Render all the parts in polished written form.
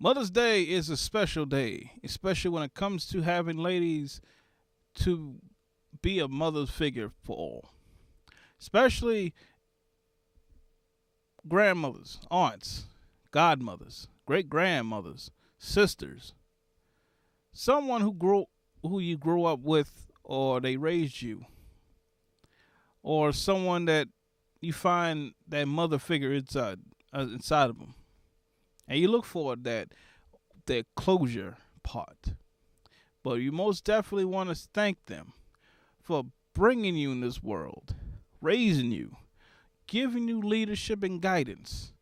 Mother's Day is a special day, especially when it comes to having ladies to be a mother's figure for all, especially grandmothers, aunts, godmothers, great grandmothers, sisters, someone who you grew up with or they raised you, or someone that you find that mother figure inside of them, and you look for that closure part. But you most definitely want to thank them for bringing you in this world, raising you, giving you leadership and guidance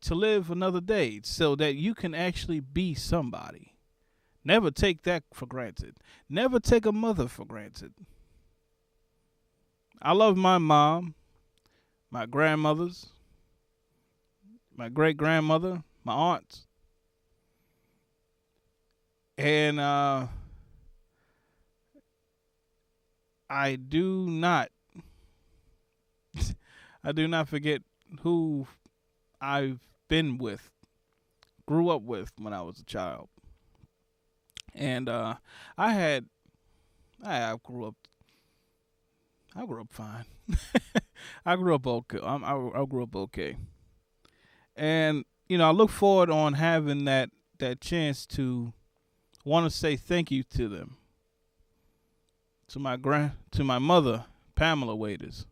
to live another day so that you can actually be somebody. Never take that for granted. Never take a mother for granted. I love my mom, my grandmothers, my great grandmother, my aunts, and I do not, I do not forget who I've been with, grew up with when I was a child, and I had, I grew up, I grew up fine. I grew up okay. I grew up okay, and I look forward on having that chance to want to say thank you to them, to my mother, Pamela Waiters,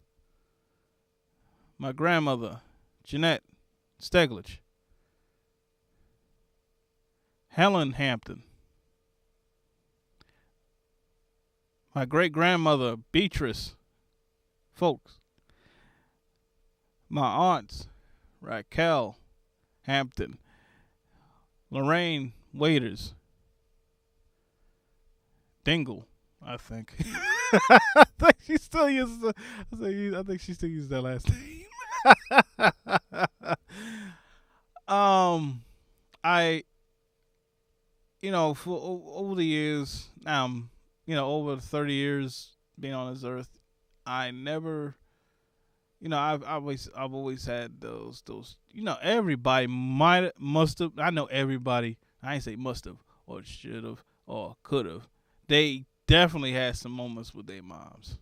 my grandmother, Jeanette Steglich, Helen Hampton, my great grandmother, Beatrice Folks, my aunts, Raquel Hampton, Lorraine Waiters, Dingle, I think. I think she still uses I think she still uses that last name. um, I for over the years, over 30 years being on this earth, I never, I've always had those. Everybody must have. I know everybody. I ain't say must have or should have or could have. They definitely had some moments with their moms.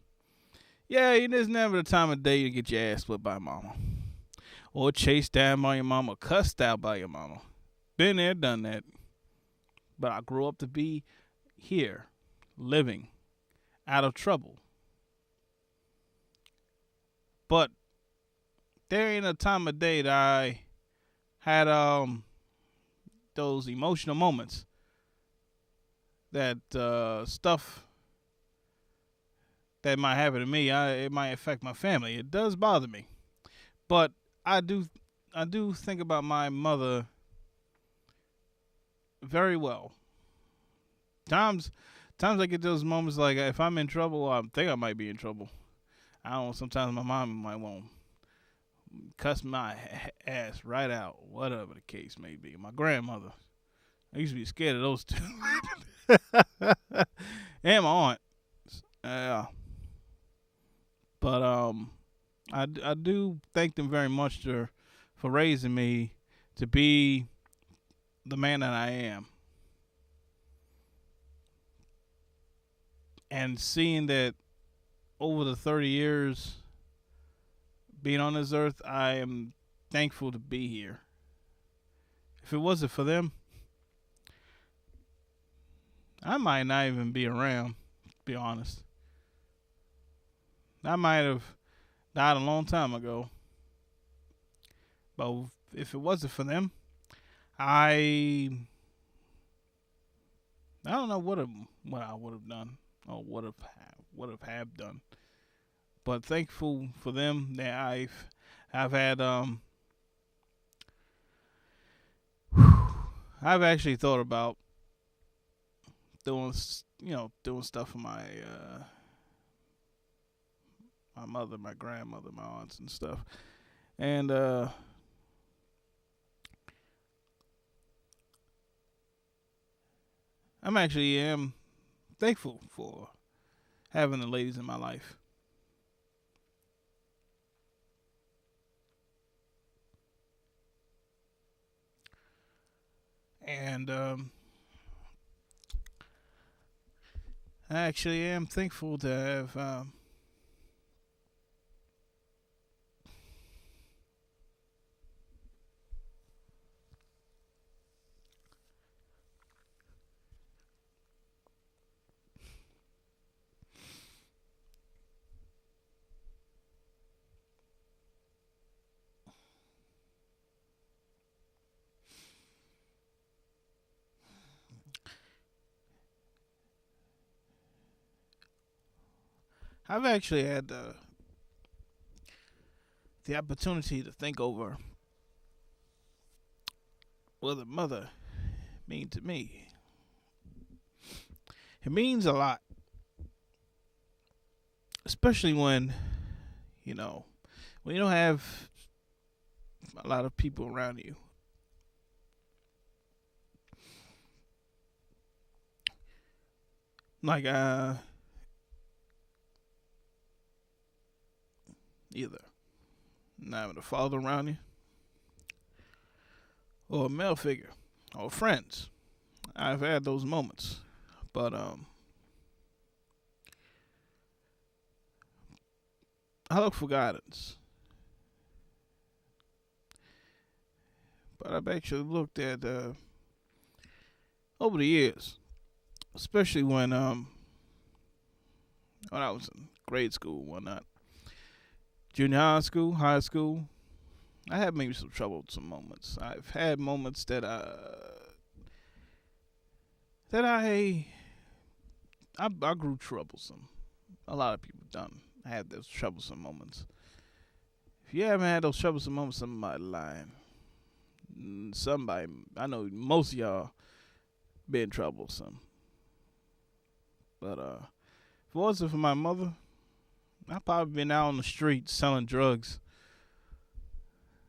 Yeah, there's never a time of day you get your ass whipped by mama, or chased down by your mama, cussed out by your mama. Been there, done that. But I grew up to be here, living, out of trouble. But there ain't a time of day that I had those emotional moments that stuff that might happen to me. It might affect my family. It does bother me, but I do think about my mother very well. Times I get those moments like if I'm in trouble, I think I might be in trouble. I don't know. Sometimes my mom might want to cuss my ass right out, whatever the case may be. My grandmother, I used to be scared of those two, and my aunt. Yeah, but I do thank them very much for raising me to be the man that I am, and seeing that over the 30 years being on this earth, I am thankful to be here. If it wasn't for them, I might not even be around, to be honest. I might have died a long time ago. But if it wasn't for them, I I don't know what I would have done or would have done. But thankful for them that I've had I've actually thought about doing doing stuff for my mother, my grandmother, my aunts and stuff. And I'm actually am thankful for having the ladies in my life. And I actually am thankful to have I've actually had the opportunity to think over what a mother means to me. It means a lot, especially you know when you don't have a lot of people around you. Like either not having a father around you, or a male figure, or friends. I've had those moments, but I look for guidance. But I've actually looked at over the years, especially when I was in grade school, whatnot, junior high school. I had maybe some troublesome moments. I've had moments that I grew troublesome. A lot of people done. I had those troublesome moments. If you haven't had those troublesome moments, somebody lying. Somebody, I know most of y'all been troublesome. But if it wasn't for my mother, I'd probably been out on the street selling drugs.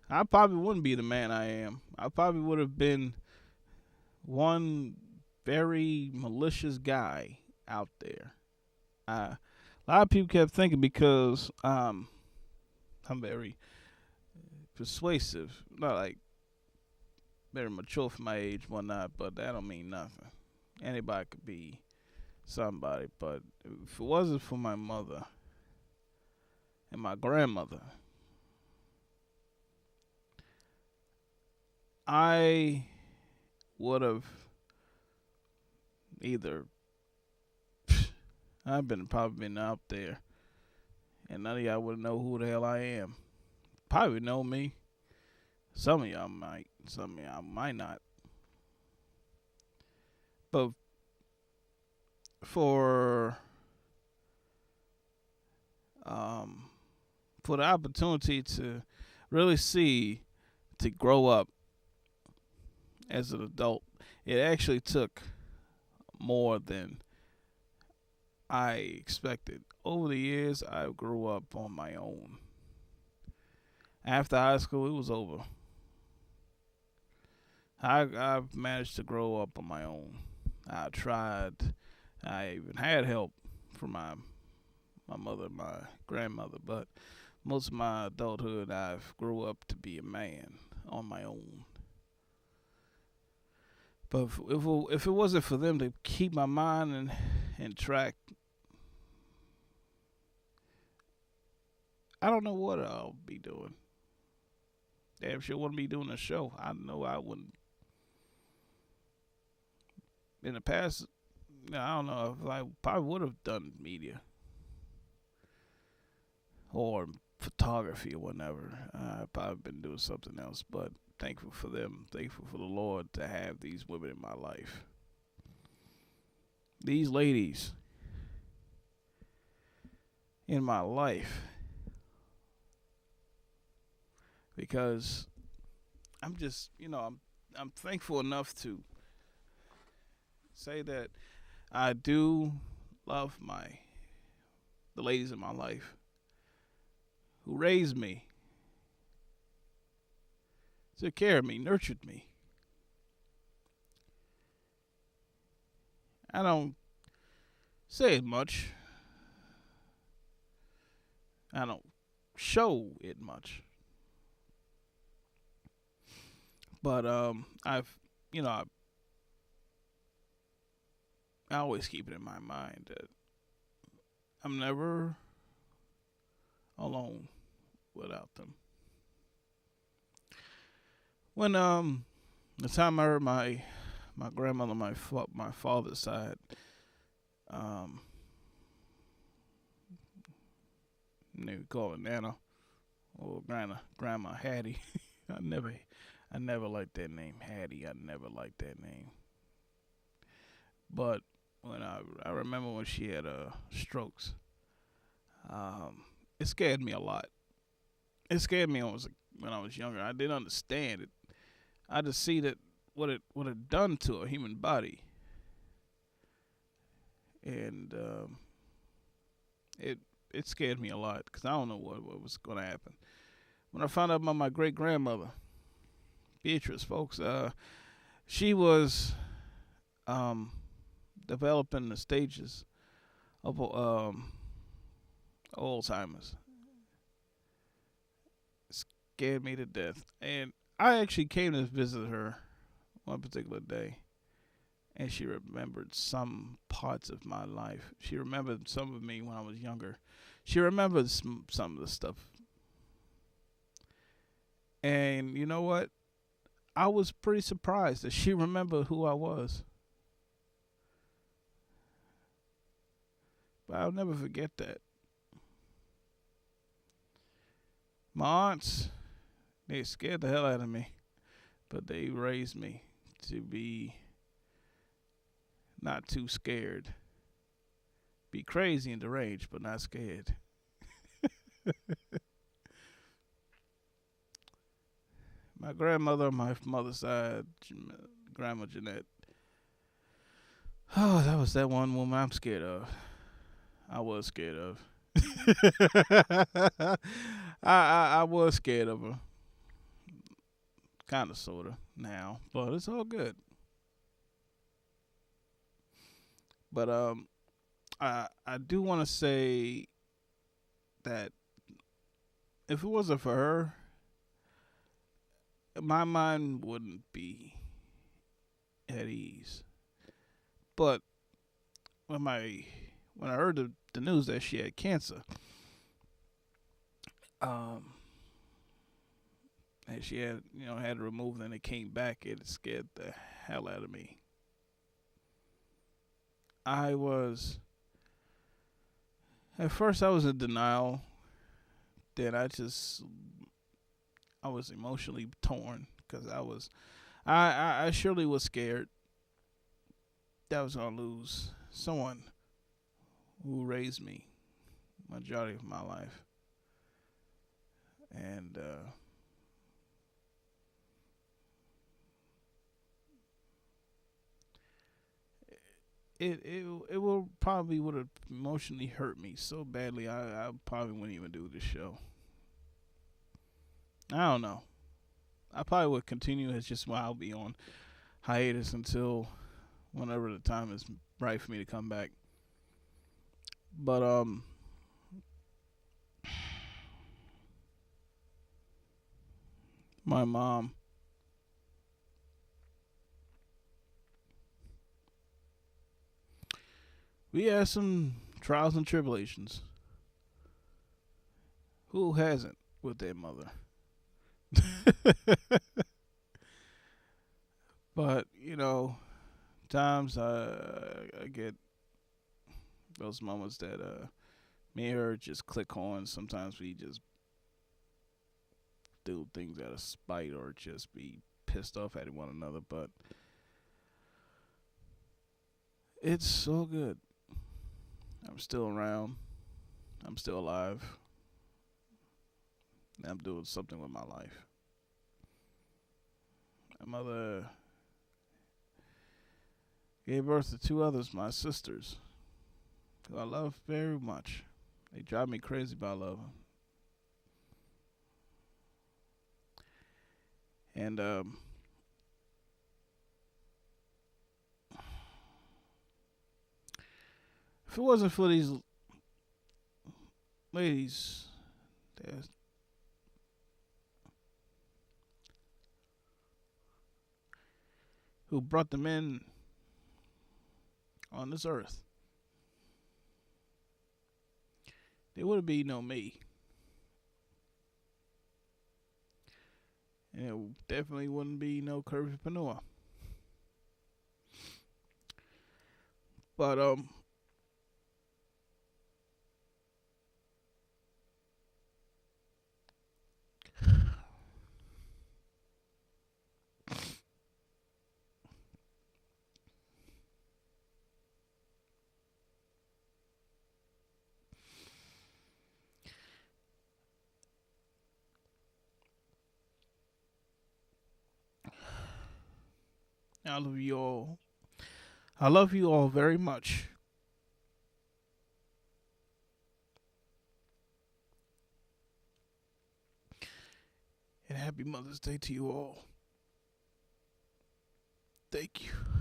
I probably wouldn't be the man I am. I probably would have been one very malicious guy out there. A lot of people kept thinking because I'm very persuasive, not like very mature for my age, whatnot, but that don't mean nothing. Anybody could be somebody, but if it wasn't for my mother and my grandmother, I would have either I've been probably been out there, and none of y'all would know who the hell I am. Probably know me. Some of y'all might. Some of y'all might not. But for um, for the opportunity to really see to grow up as an adult, it actually took more than I expected. Over the years, I grew up on my own. After high school, it was over. I've managed to grow up on my own. I tried. I even had help from my mother, my grandmother, but most of my adulthood, I've grew up to be a man on my own. But if it wasn't for them to keep my mind in track, I don't know what I'll be doing. Damn sure wouldn't be doing a show. I know I wouldn't. In the past, I don't know if I probably would have done media or photography or whatever. I've probably been doing something else, but thankful for them. Thankful for the Lord to have these women in my life. These ladies in my life, because I'm just, I'm thankful enough to say that I do love the ladies in my life who raised me, took care of me, nurtured me. I don't say it much. I don't show it much. But I've I always keep it in my mind that I'm never alone without them. When the time I heard my grandmother, my father's side, um, they would call it Nana or Grandma Hattie. I never, I never liked that name, Hattie. I never liked that name. But when I remember when she had strokes, um, it scared me a lot. It scared me when I was younger. I didn't understand it. I just see that what it done to a human body, and it it scared me a lot because I don't know what was going to happen. When I found out about my great grandmother, Beatrice, folks, she was um, developing the stages of Alzheimer's. Scared me to death, and I actually came to visit her one particular day, and she remembered some parts of my life. She remembered some of me when I was younger. She remembered some of the stuff. And you know what? I was pretty surprised that she remembered who I was. But I'll never forget that. My aunts, they scared the hell out of me, but they raised me to be not too scared. Be crazy and deranged, but not scared. My grandmother on my mother's side, Grandma Jeanette. Oh, that was that one woman I'm scared of. I was scared of. I was scared of her, kind of, sorta, now, but it's all good. But I do want to say that if it wasn't for her, my mind wouldn't be at ease. But when my when I heard the news that she had cancer, um, and she had had it removed and it came back, it scared the hell out of me. I was At first I was in denial. Then I was emotionally torn because I surely was scared that I was gonna lose someone who raised me majority of my life, and it will probably would have emotionally hurt me so badly. I probably wouldn't even do this show. I don't know. I probably would continue. It's just why I'll be on hiatus until whenever the time is right for me to come back. But my mom, we had some trials and tribulations. Who hasn't with their mother? But times I get those moments that me and her just click on. Sometimes we just do things out of spite or just be pissed off at one another. But it's so good. I'm still around. I'm still alive. And I'm doing something with my life. My mother gave birth to two others, my sisters, who I love very much. They drive me crazy, but I love them. And if it wasn't for these ladies who brought them in on this earth, there wouldn't be no me. And it definitely wouldn't be no Curvypreneur. But I love you all. I love you all very much. And happy Mother's Day to you all. Thank you.